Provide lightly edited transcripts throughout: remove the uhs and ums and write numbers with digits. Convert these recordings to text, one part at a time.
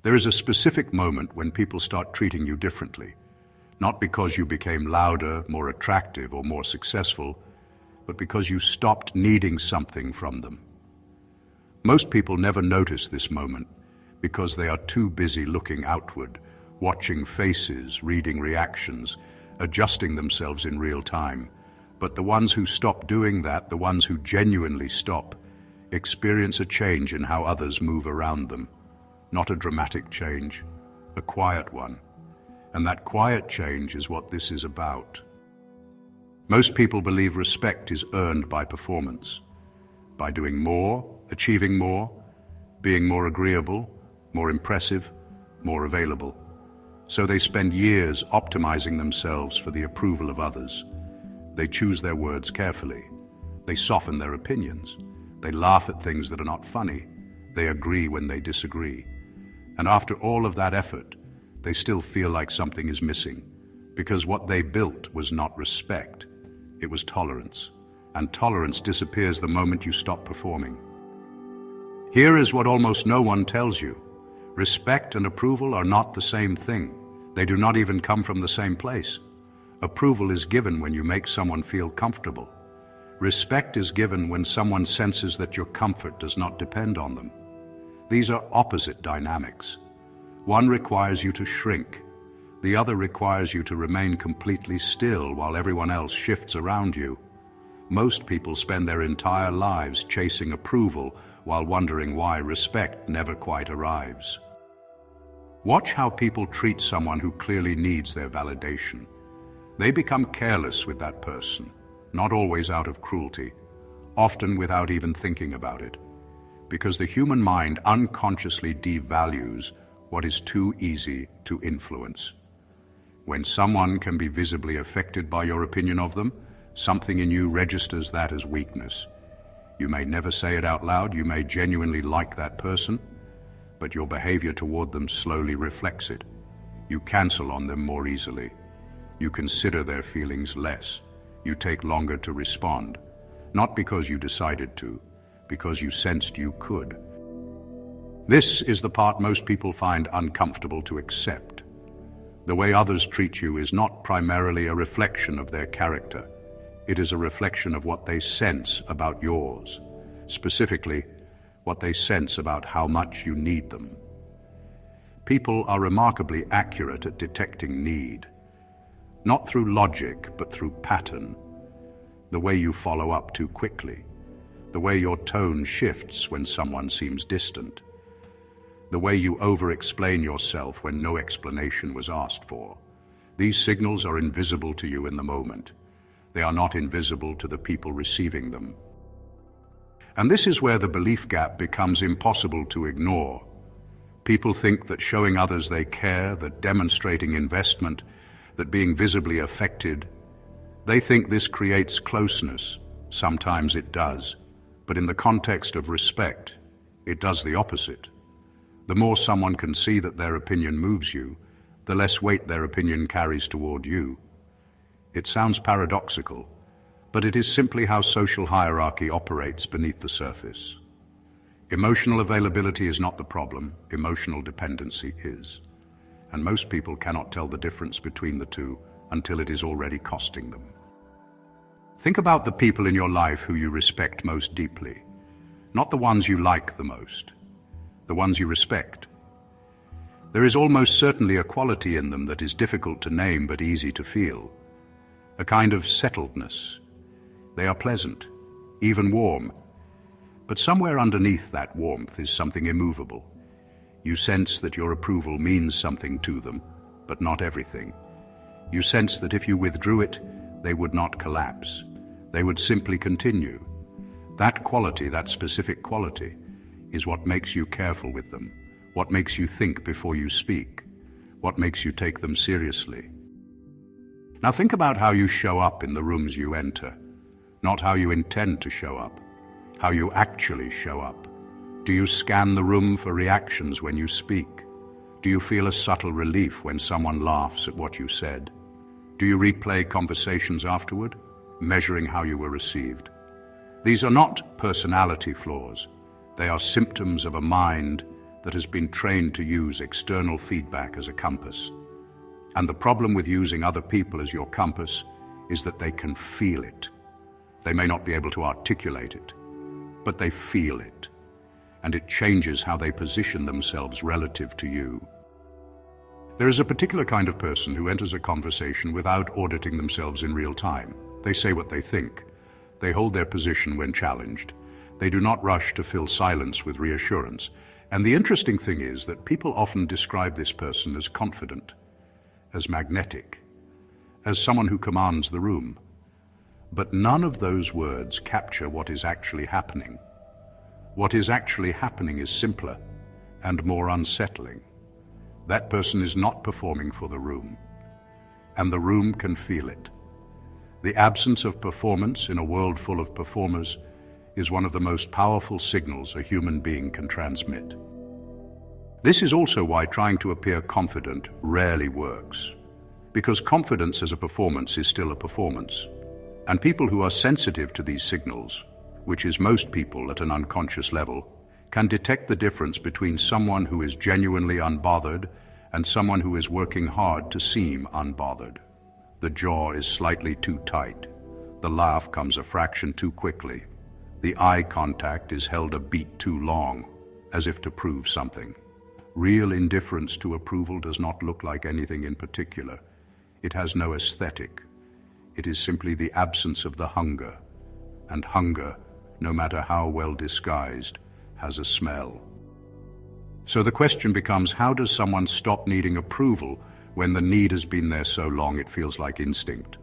There is a specific moment when people start treating you differently, not because you became louder, more attractive, or more successful, but because you stopped needing something from them. Most people never notice this moment because they are too busy looking outward, watching faces, reading reactions, adjusting themselves in real time. But the ones who stop doing that, the ones who genuinely stop, experience a change in how others move around them. Not a dramatic change, a quiet one. And that quiet change is what this is about. Most people believe respect is earned by performance, by doing more, achieving more, being more agreeable, more impressive, more available. So they spend years optimizing themselves for the approval of others. They choose their words carefully. They soften their opinions. They laugh at things that are not funny. They agree when they disagree. And after all of that effort, they still feel like something is missing, because what they built was not respect, it was tolerance. And tolerance disappears the moment you stop performing. Here is what almost no one tells you. Respect and approval are not the same thing. They do not even come from the same place. Approval is given when you make someone feel comfortable. Respect is given when someone senses that your comfort does not depend on them. These are opposite dynamics. One requires you to shrink. The other requires you to remain completely still while everyone else shifts around you. Most people spend their entire lives chasing approval while wondering why respect never quite arrives. Watch how people treat someone who clearly needs their validation. They become careless with that person, not always out of cruelty, often without even thinking about it, because the human mind unconsciously devalues what is too easy to influence. When someone can be visibly affected by your opinion of them, something in you registers that as weakness. You may never say it out loud, you may genuinely like that person, but your behavior toward them slowly reflects it. You cancel on them more easily. You consider their feelings less. You take longer to respond, not because you decided to, because you sensed you could. This is the part most people find uncomfortable to accept. The way others treat you is not primarily a reflection of their character. It is a reflection of what they sense about yours, specifically, what they sense about how much you need them. People are remarkably accurate at detecting need, not through logic, but through pattern. The way you follow up too quickly, the way your tone shifts when someone seems distant, the way you over-explain yourself when no explanation was asked for. These signals are invisible to you in the moment. They are not invisible to the people receiving them. And this is where the belief gap becomes impossible to ignore. People think that showing others they care, that demonstrating investment, that being visibly affected, they think this creates closeness. Sometimes it does, but in the context of respect, it does the opposite. The more someone can see that their opinion moves you, the less weight their opinion carries toward you. It sounds paradoxical, but it is simply how social hierarchy operates beneath the surface. Emotional availability is not the problem, emotional dependency is. And most people cannot tell the difference between the two until it is already costing them. Think about the people in your life who you respect most deeply, not the ones you like the most, the ones you respect. There is almost certainly a quality in them that is difficult to name but easy to feel, a kind of settledness. They are pleasant, even warm, but somewhere underneath that warmth is something immovable. You sense that your approval means something to them, but not everything. You sense that if you withdrew it, they would not collapse. They would simply continue. That quality, that specific quality, is what makes you careful with them, what makes you think before you speak, what makes you take them seriously. Now think about how you show up in the rooms you enter, not how you intend to show up, how you actually show up. Do you scan the room for reactions when you speak? Do you feel a subtle relief when someone laughs at what you said? Do you replay conversations afterward, measuring how you were received? These are not personality flaws. They are symptoms of a mind that has been trained to use external feedback as a compass. And the problem with using other people as your compass is that they can feel it. They may not be able to articulate it, but they feel it, and it changes how they position themselves relative to you. There is a particular kind of person who enters a conversation without auditing themselves in real time. They say what they think. They hold their position when challenged. They do not rush to fill silence with reassurance. And the interesting thing is that people often describe this person as confident, as magnetic, as someone who commands the room. But none of those words capture what is actually happening. What is actually happening is simpler and more unsettling. That person is not performing for the room, and the room can feel it. The absence of performance in a world full of performers is one of the most powerful signals a human being can transmit. This is also why trying to appear confident rarely works, because confidence as a performance is still a performance. And people who are sensitive to these signals, which is most people at an unconscious level, can detect the difference between someone who is genuinely unbothered and someone who is working hard to seem unbothered. The jaw is slightly too tight. The laugh comes a fraction too quickly. The eye contact is held a beat too long, as if to prove something. Real indifference to approval does not look like anything in particular. It has no aesthetic. It is simply the absence of the hunger. And hunger, no matter how well disguised, has a smell. So the question becomes, how does someone stop needing approval when the need has been there so long it feels like instinct?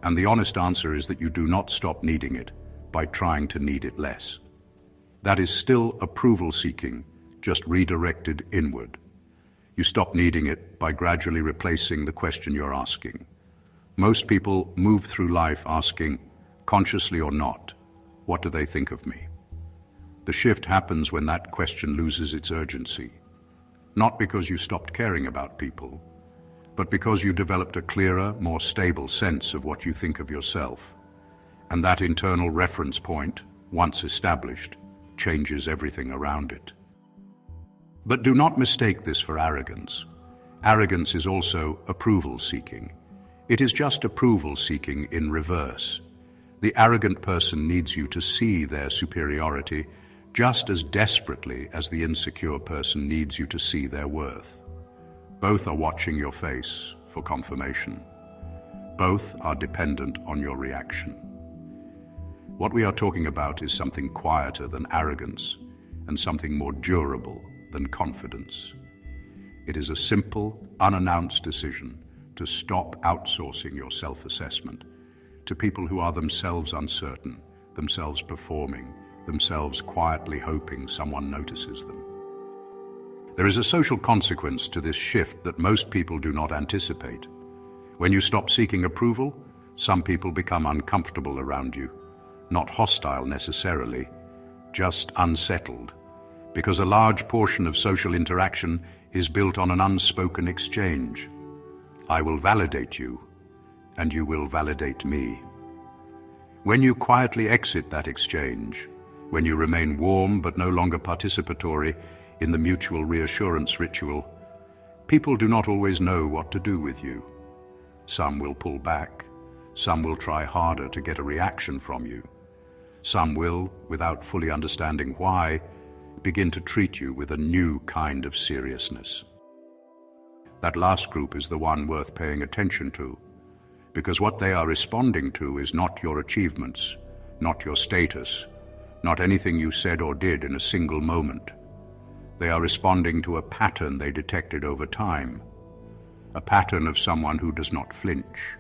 And the honest answer is that you do not stop needing it by trying to need it less. That is still approval seeking, just redirected inward. You stop needing it by gradually replacing the question you're asking. Most people move through life asking, consciously or not, what do they think of me? The shift happens when that question loses its urgency. Not because you stopped caring about people, but because you developed a clearer, more stable sense of what you think of yourself. And that internal reference point, once established, changes everything around it. But do not mistake this for arrogance. Arrogance is also approval seeking. It is just approval seeking in reverse. The arrogant person needs you to see their superiority just as desperately as the insecure person needs you to see their worth. Both are watching your face for confirmation. Both are dependent on your reaction. What we are talking about is something quieter than arrogance and something more durable than confidence. It is a simple, unannounced decision to stop outsourcing your self-assessment to people who are themselves uncertain, themselves performing, themselves quietly hoping someone notices them. There is a social consequence to this shift that most people do not anticipate. When you stop seeking approval, some people become uncomfortable around you, not hostile necessarily, just unsettled, because a large portion of social interaction is built on an unspoken exchange. I will validate you, and you will validate me. When you quietly exit that exchange, when you remain warm but no longer participatory in the mutual reassurance ritual, people do not always know what to do with you. Some will pull back, some will try harder to get a reaction from you. Some will, without fully understanding why, begin to treat you with a new kind of seriousness. That last group is the one worth paying attention to, because what they are responding to is not your achievements, not your status, not anything you said or did in a single moment. They are responding to a pattern they detected over time, a pattern of someone who does not flinch,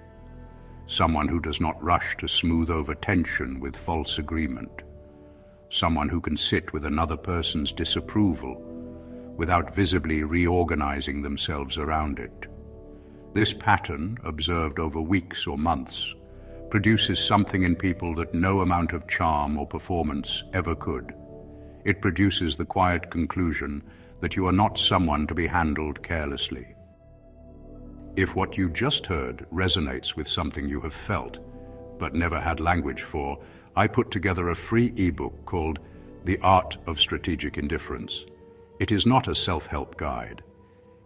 someone who does not rush to smooth over tension with false agreement, someone who can sit with another person's disapproval without visibly reorganizing themselves around it. This pattern, observed over weeks or months, produces something in people that no amount of charm or performance ever could. It produces the quiet conclusion that you are not someone to be handled carelessly. If what you just heard resonates with something you have felt but never had language for, I put together a free ebook called The Art of Strategic Indifference. It is not a self-help guide.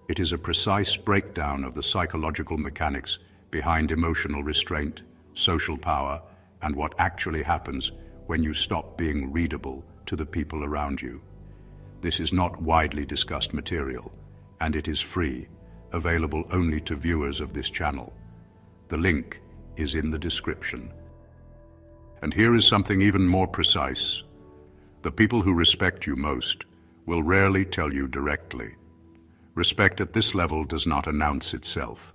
It is a precise breakdown of the psychological mechanics behind emotional restraint, social power, and what actually happens when you stop being readable to the people around you. This is not widely discussed material, and it is free, available only to viewers of this channel. The link is in the description. And here is something even more precise. The people who respect you most will rarely tell you directly. Respect at this level does not announce itself.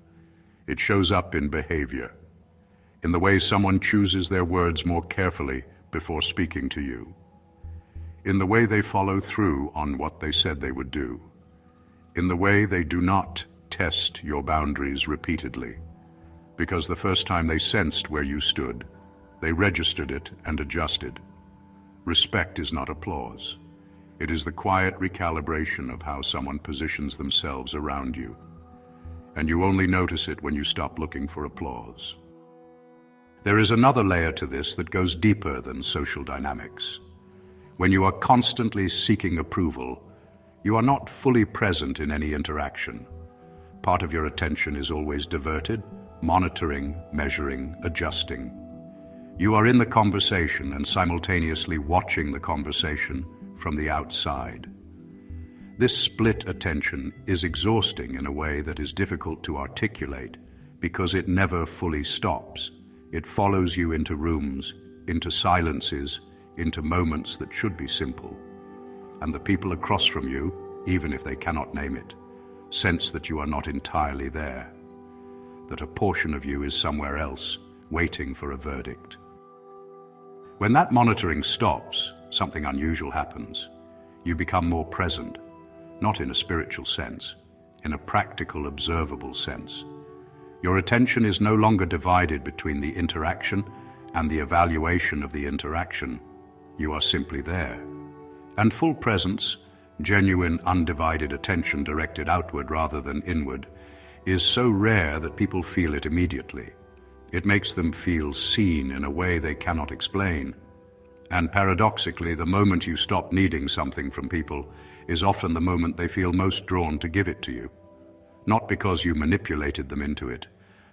It shows up in behavior, in the way someone chooses their words more carefully before speaking to you, in the way they follow through on what they said they would do, in the way they do not test your boundaries repeatedly, because the first time they sensed where you stood, they registered it and adjusted. Respect is not applause. It is the quiet recalibration of how someone positions themselves around you. And you only notice it when you stop looking for applause. There is another layer to this that goes deeper than social dynamics. When you are constantly seeking approval, you are not fully present in any interaction. Part of your attention is always diverted, monitoring, measuring, adjusting. You are in the conversation and simultaneously watching the conversation from the outside. This split attention is exhausting in a way that is difficult to articulate because it never fully stops. It follows you into rooms, into silences, into moments that should be simple. And the people across from you, even if they cannot name it, sense that you are not entirely there, that a portion of you is somewhere else, waiting for a verdict. When that monitoring stops, something unusual happens. You become more present, not in a spiritual sense, in a practical, observable sense. Your attention is no longer divided between the interaction and the evaluation of the interaction. You are simply there. And full presence, genuine, undivided attention directed outward rather than inward, is so rare that people feel it immediately. It makes them feel seen in a way they cannot explain. And paradoxically, the moment you stop needing something from people is often the moment they feel most drawn to give it to you. Not because you manipulated them into it,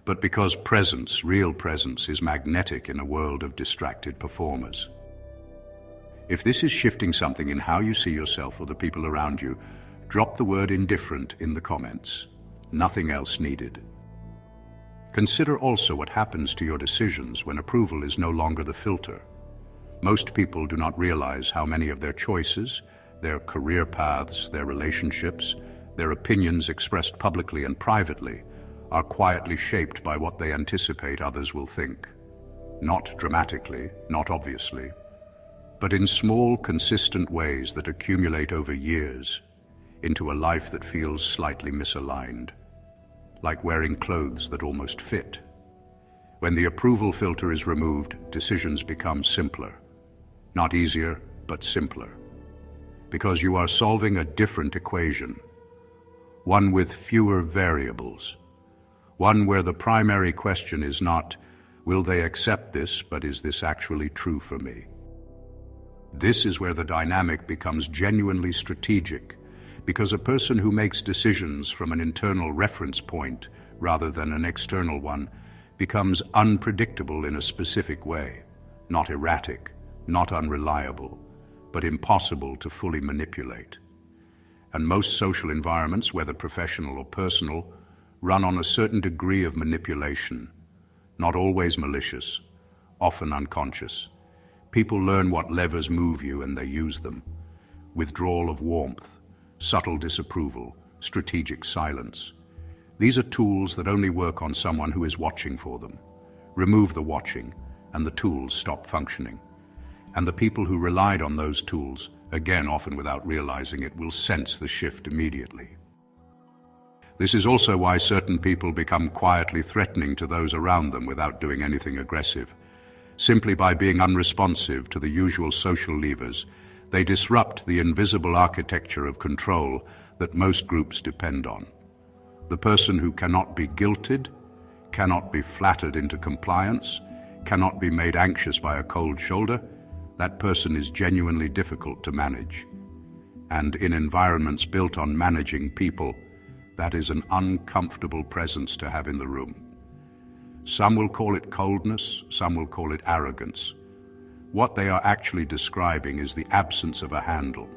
but because presence, real presence, is magnetic in a world of distracted performers. If this is shifting something in how you see yourself or the people around you, drop the word indifferent in the comments. Nothing else needed. Consider also what happens to your decisions when approval is no longer the filter. Most people do not realize how many of their choices, their career paths, their relationships, their opinions expressed publicly and privately, are quietly shaped by what they anticipate others will think. Not dramatically, not obviously, but in small, consistent ways that accumulate over years into a life that feels slightly misaligned, like wearing clothes that almost fit. When the approval filter is removed, decisions become simpler. Not easier, but simpler. Because you are solving a different equation, one with fewer variables, one where the primary question is not, will they accept this, but is this actually true for me? This is where the dynamic becomes genuinely strategic, because a person who makes decisions from an internal reference point rather than an external one becomes unpredictable in a specific way, not erratic, not unreliable, but impossible to fully manipulate. And most social environments, whether professional or personal, run on a certain degree of manipulation, not always malicious, often unconscious. People learn what levers move you and they use them. Withdrawal of warmth, subtle disapproval, strategic silence. These are tools that only work on someone who is watching for them. Remove the watching, and the tools stop functioning. And the people who relied on those tools, again often without realizing it, will sense the shift immediately. This is also why certain people become quietly threatening to those around them without doing anything aggressive. Simply by being unresponsive to the usual social levers, they disrupt the invisible architecture of control that most groups depend on. The person who cannot be guilted, cannot be flattered into compliance, cannot be made anxious by a cold shoulder, that person is genuinely difficult to manage. And in environments built on managing people, that is an uncomfortable presence to have in the room. Some will call it coldness, some will call it arrogance. What they are actually describing is the absence of a handle.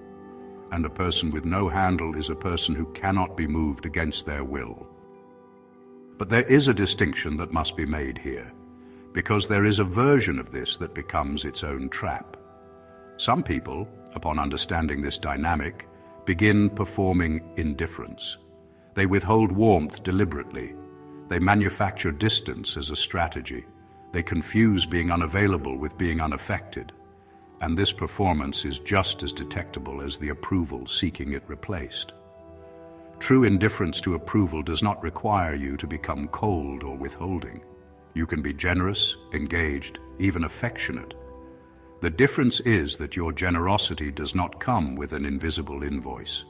And a person with no handle is a person who cannot be moved against their will. But there is a distinction that must be made here, because there is a version of this that becomes its own trap. Some people, upon understanding this dynamic, begin performing indifference. They withhold warmth deliberately. They manufacture distance as a strategy. They confuse being unavailable with being unaffected. And this performance is just as detectable as the approval seeking it replaced. True indifference to approval does not require you to become cold or withholding. You can be generous, engaged, even affectionate. The difference is that your generosity does not come with an invisible invoice.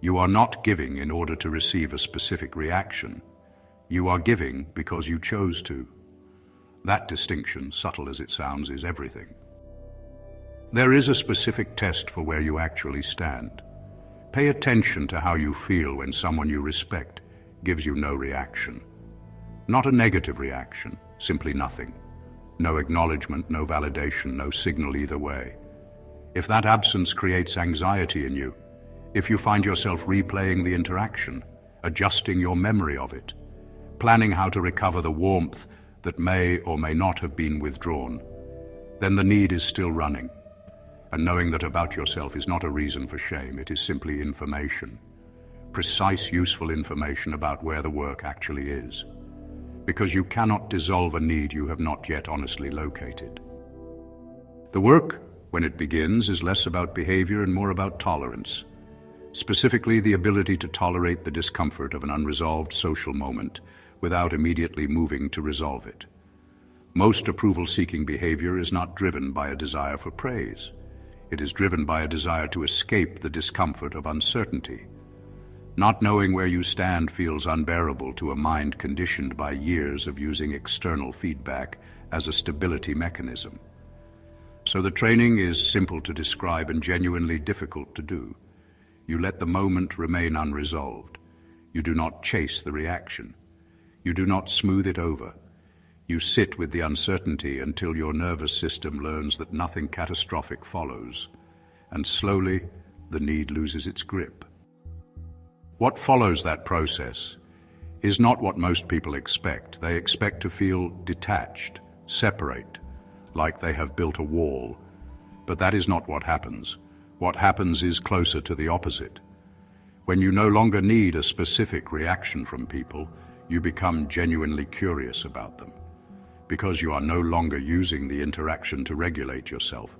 You are not giving in order to receive a specific reaction. You are giving because you chose to. That distinction, subtle as it sounds, is everything. There is a specific test for where you actually stand. Pay attention to how you feel when someone you respect gives you no reaction. Not a negative reaction, simply nothing. No acknowledgement, no validation, no signal either way. If that absence creates anxiety in you, if you find yourself replaying the interaction, adjusting your memory of it, planning how to recover the warmth that may or may not have been withdrawn, then the need is still running. And knowing that about yourself is not a reason for shame, it is simply information. Precise, useful information about where the work actually is. Because you cannot dissolve a need you have not yet honestly located. The work, when it begins, is less about behavior and more about tolerance. Specifically, the ability to tolerate the discomfort of an unresolved social moment without immediately moving to resolve it. Most approval-seeking behavior is not driven by a desire for praise. It is driven by a desire to escape the discomfort of uncertainty. Not knowing where you stand feels unbearable to a mind conditioned by years of using external feedback as a stability mechanism. So the training is simple to describe and genuinely difficult to do. You let the moment remain unresolved. You do not chase the reaction. You do not smooth it over. You sit with the uncertainty until your nervous system learns that nothing catastrophic follows, and slowly the need loses its grip. What follows that process is not what most people expect. They expect to feel detached, separate, like they have built a wall. But that is not what happens. What happens is closer to the opposite. When you no longer need a specific reaction from people, you become genuinely curious about them. Because you are no longer using the interaction to regulate yourself,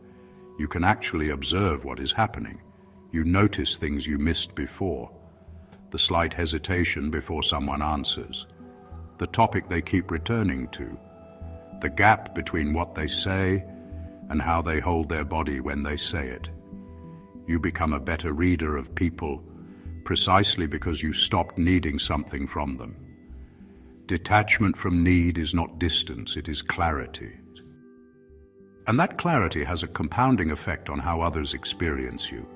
you can actually observe what is happening. You notice things you missed before. The slight hesitation before someone answers. The topic they keep returning to. The gap between what they say and how they hold their body when they say it. You become a better reader of people precisely because you stopped needing something from them. Detachment from need is not distance, it is clarity. And that clarity has a compounding effect on how others experience you.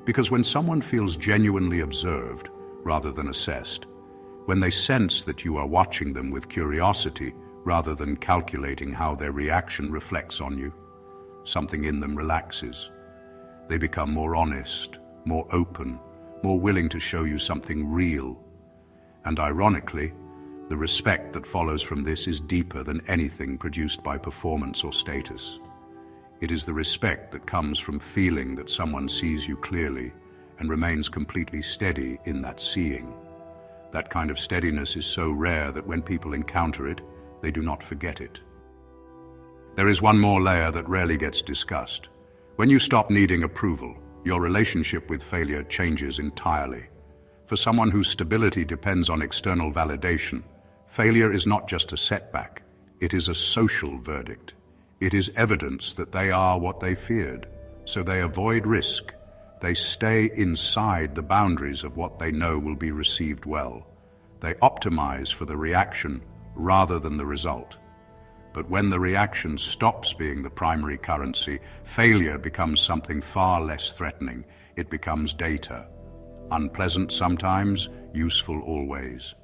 Because when someone feels genuinely observed rather than assessed, when they sense that you are watching them with curiosity rather than calculating how their reaction reflects on you, something in them relaxes. They become more honest, more open, more willing to show you something real. And ironically, the respect that follows from this is deeper than anything produced by performance or status. It is the respect that comes from feeling that someone sees you clearly and remains completely steady in that seeing. That kind of steadiness is so rare that when people encounter it, they do not forget it. There is one more layer that rarely gets discussed. When you stop needing approval, your relationship with failure changes entirely. For someone whose stability depends on external validation, failure is not just a setback, it is a social verdict. It is evidence that they are what they feared, so they avoid risk. They stay inside the boundaries of what they know will be received well. They optimize for the reaction rather than the result. But when the reaction stops being the primary currency, failure becomes something far less threatening. it becomes data. Unpleasant sometimes, useful always.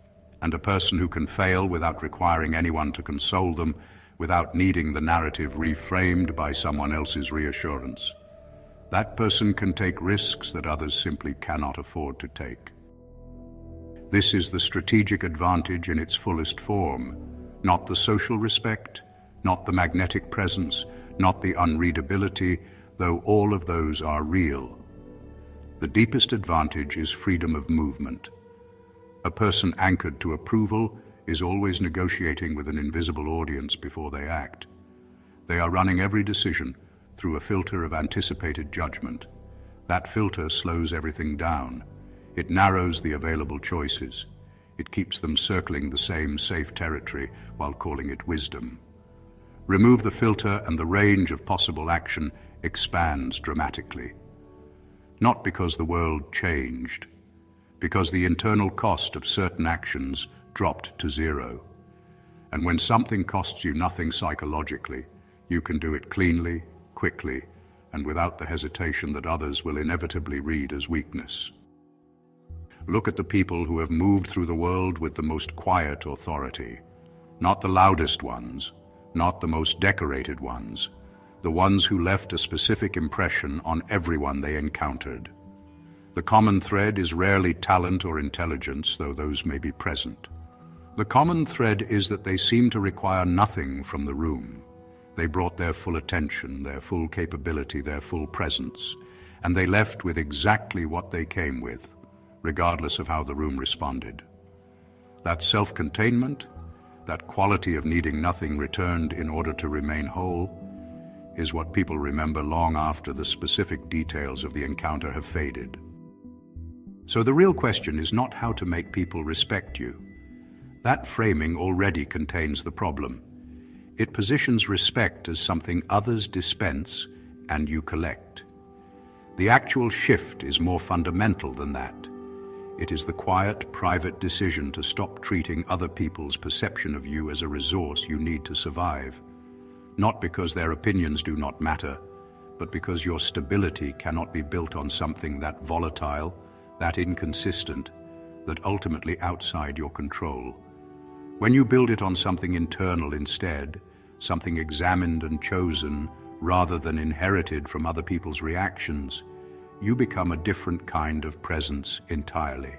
And a person who can fail without requiring anyone to console them, without needing the narrative reframed by someone else's reassurance. That person can take risks that others simply cannot afford to take. This is the strategic advantage in its fullest form, not the social respect, not the magnetic presence, not the unreadability, though all of those are real. The deepest advantage is freedom of movement. A person anchored to approval is always negotiating with an invisible audience before they act. They are running every decision through a filter of anticipated judgment. That filter slows everything down. It narrows the available choices. It keeps them circling the same safe territory while calling it wisdom. Remove the filter and the range of possible action expands dramatically. Not because the world changed, because the internal cost of certain actions dropped to zero. And when something costs you nothing psychologically, you can do it cleanly, quickly, and without the hesitation that others will inevitably read as weakness. Look at the people who have moved through the world with the most quiet authority. Not the loudest ones, not the most decorated ones, the ones who left a specific impression on everyone they encountered. The common thread is rarely talent or intelligence, though those may be present. The common thread is that they seem to require nothing from the room. They brought their full attention, their full capability, their full presence, and they left with exactly what they came with, regardless of how the room responded. That self-containment, that quality of needing nothing returned in order to remain whole, is what people remember long after the specific details of the encounter have faded. So the real question is not how to make people respect you. That framing already contains the problem. It positions respect as something others dispense and you collect. The actual shift is more fundamental than that. It is the quiet, private decision to stop treating other people's perception of you as a resource you need to survive. Not because their opinions do not matter, but because your stability cannot be built on something that volatile, that inconsistent, that ultimately outside your control. When you build it on something internal instead, something examined and chosen rather than inherited from other people's reactions, you become a different kind of presence entirely.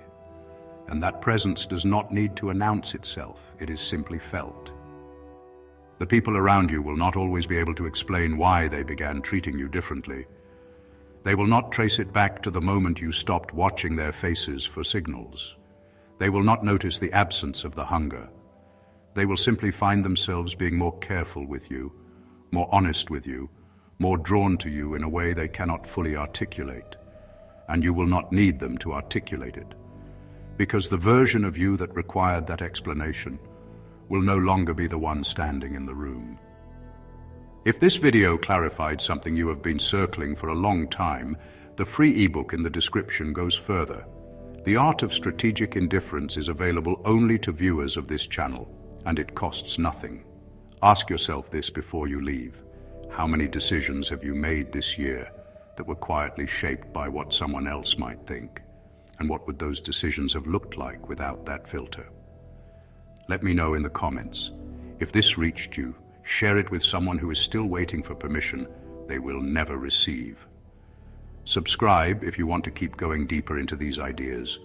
And that presence does not need to announce itself, it is simply felt. The people around you will not always be able to explain why they began treating you differently. They will not trace it back to the moment you stopped watching their faces for signals. They will not notice the absence of the hunger. They will simply find themselves being more careful with you, more honest with you, more drawn to you in a way they cannot fully articulate. And you will not need them to articulate it, because the version of you that required that explanation will no longer be the one standing in the room. If this video clarified something you have been circling for a long time, the free ebook in the description goes further. The Art of Strategic Indifference is available only to viewers of this channel, and it costs nothing. Ask yourself this before you leave. How many decisions have you made this year that were quietly shaped by what someone else might think? And what would those decisions have looked like without that filter? Let me know in the comments. If this reached you, share it with someone who is still waiting for permission they will never receive. Subscribe if you want to keep going deeper into these ideas.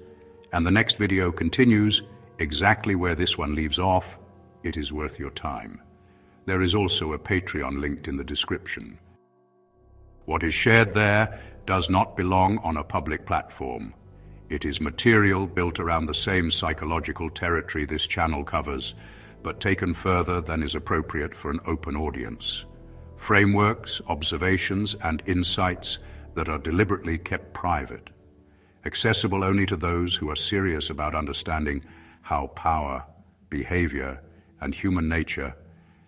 And the next video continues exactly where this one leaves off. It is worth your time. There is also a Patreon linked in the description. What is shared there does not belong on a public platform. It is material built around the same psychological territory this channel covers, but taken further than is appropriate for an open audience. Frameworks, observations, and insights that are deliberately kept private, accessible only to those who are serious about understanding how power, behavior, and human nature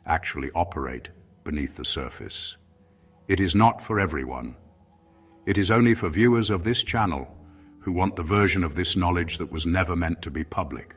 actually operate beneath the surface. It is not for everyone. It is only for viewers of this channel who want the version of this knowledge that was never meant to be public.